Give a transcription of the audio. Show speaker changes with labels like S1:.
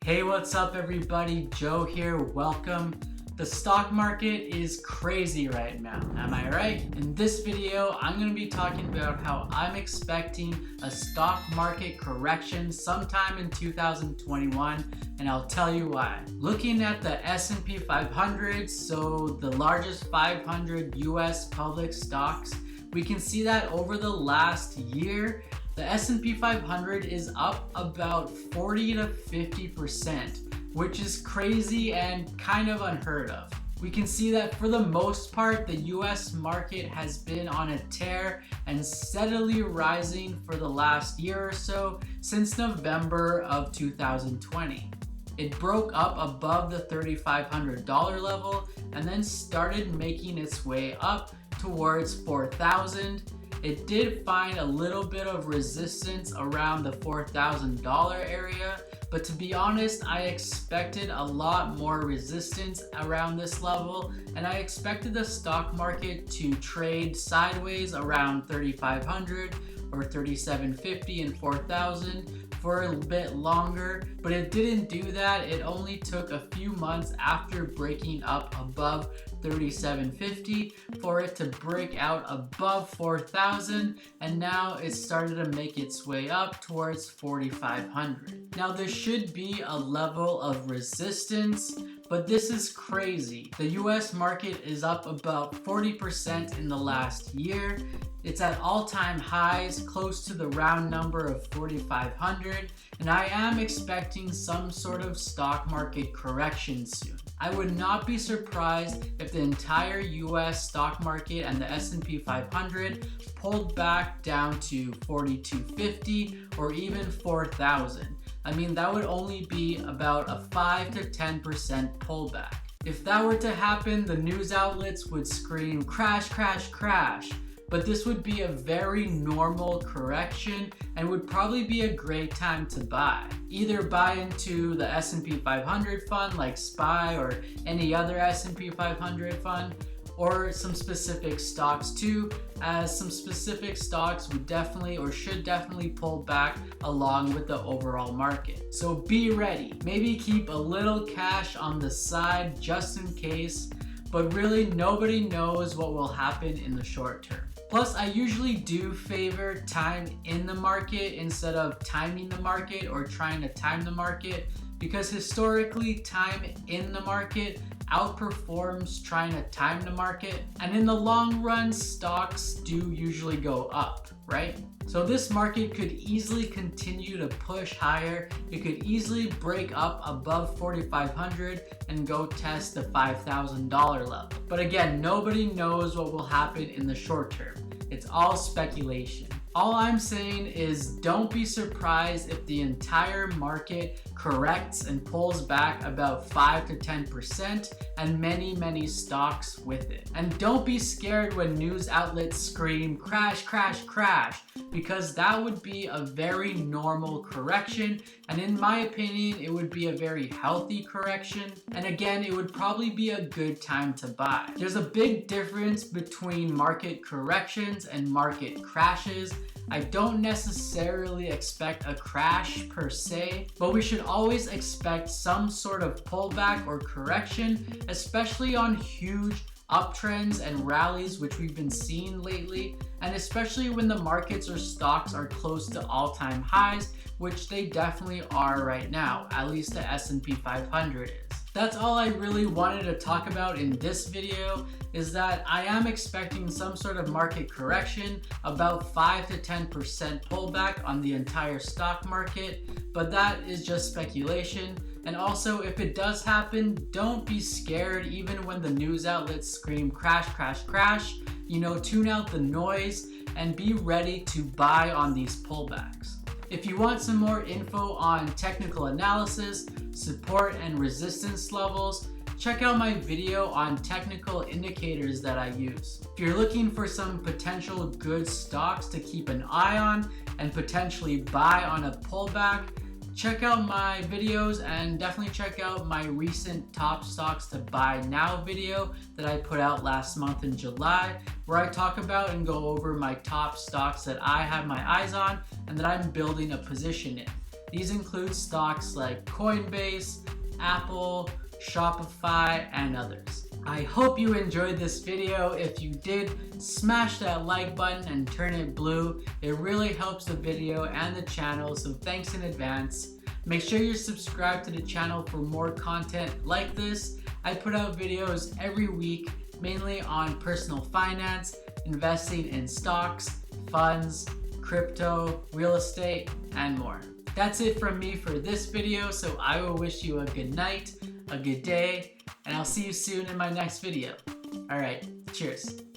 S1: Hey, what's up everybody? Joe here, welcome. The stock market is crazy right now, am I right? In this video, I'm going to be talking about how I'm expecting a stock market correction sometime in 2021, and I'll tell you why. Looking at the S&P 500, so the largest 500 US public stocks, we can see that over the last year, the S&P 500 is up about 40 to 50%, which is crazy and kind of unheard of. We can see that for the most part, the US market has been on a tear and steadily rising for the last year or so since November of 2020. It broke up above the $3,500 level and then started making its way up towards 4,000. It did find a little bit of resistance around the $4,000 area, but to be honest, I expected a lot more resistance around this level, and I expected the stock market to trade sideways around 3,500 or 3,750 and 4,000 for a bit longer, but it didn't do that. It only took a few months after breaking up above 3,750 for it to break out above 4,000, and now it started to make its way up towards 4,500. Now there should be a level of resistance, but this is crazy. The US market is up about 40% in the last year. It's at all-time highs, close to the round number of 4,500, and I am expecting some sort of stock market correction soon. I would not be surprised if the entire US stock market and the S&P 500 pulled back down to 4,250 or even 4,000. I mean, that would only be about a 5 to 10% pullback. If that were to happen, the news outlets would scream crash, crash, crash. But this would be a very normal correction and would probably be a great time to buy. Either buy into the S&P 500 fund like SPY or any other S&P 500 fund, or some specific stocks too, as some specific stocks would definitely or should definitely pull back along with the overall market. So be ready. Maybe keep a little cash on the side just in case, but really nobody knows what will happen in the short term. Plus, I usually do favor time in the market instead of timing the market or trying to time the market, because historically time in the market outperforms trying to time the market, and in the long run stocks do usually go up, right? So this market could easily continue to push higher. It could easily break up above 4,500 and go test the $5,000 level. But again, nobody knows what will happen in the short term. It's all speculation. All I'm saying is don't be surprised if the entire market corrects and pulls back about 5 to 10% and many stocks with it. And don't be scared when news outlets scream crash, crash, crash, because that would be a very normal correction, and in my opinion it would be a very healthy correction, and again it would probably be a good time to buy. There's a big difference between market corrections and market crashes. I don't necessarily expect a crash per se, but we should always expect some sort of pullback or correction, especially on huge uptrends and rallies which we've been seeing lately, and especially when the markets or stocks are close to all-time highs, which they definitely are right now, at least the S&P 500 is. That's all I really wanted to talk about in this video, is that I am expecting some sort of market correction, about 5 to 10% pullback on the entire stock market, but that is just speculation. And also, if it does happen, don't be scared even when the news outlets scream crash, crash, crash. Tune out the noise and be ready to buy on these pullbacks. If you want some more info on technical analysis, support and resistance levels, check out my video on technical indicators that I use. If you're looking for some potential good stocks to keep an eye on and potentially buy on a pullback, check out my videos and definitely check out my recent top stocks to buy now video that I put out last month in July, where I talk about and go over my top stocks that I have my eyes on and that I'm building a position in. These include stocks like Coinbase, Apple, Shopify, and others. I hope you enjoyed this video. If you did, smash that like button and turn it blue. It really helps the video and the channel, so thanks in advance. Make sure you're subscribed to the channel for more content like this. I put out videos every week, mainly on personal finance, investing in stocks, funds, crypto, real estate, and more. That's it from me for this video, so I will wish you a good night, a good day, and I'll see you soon in my next video. Alright, cheers.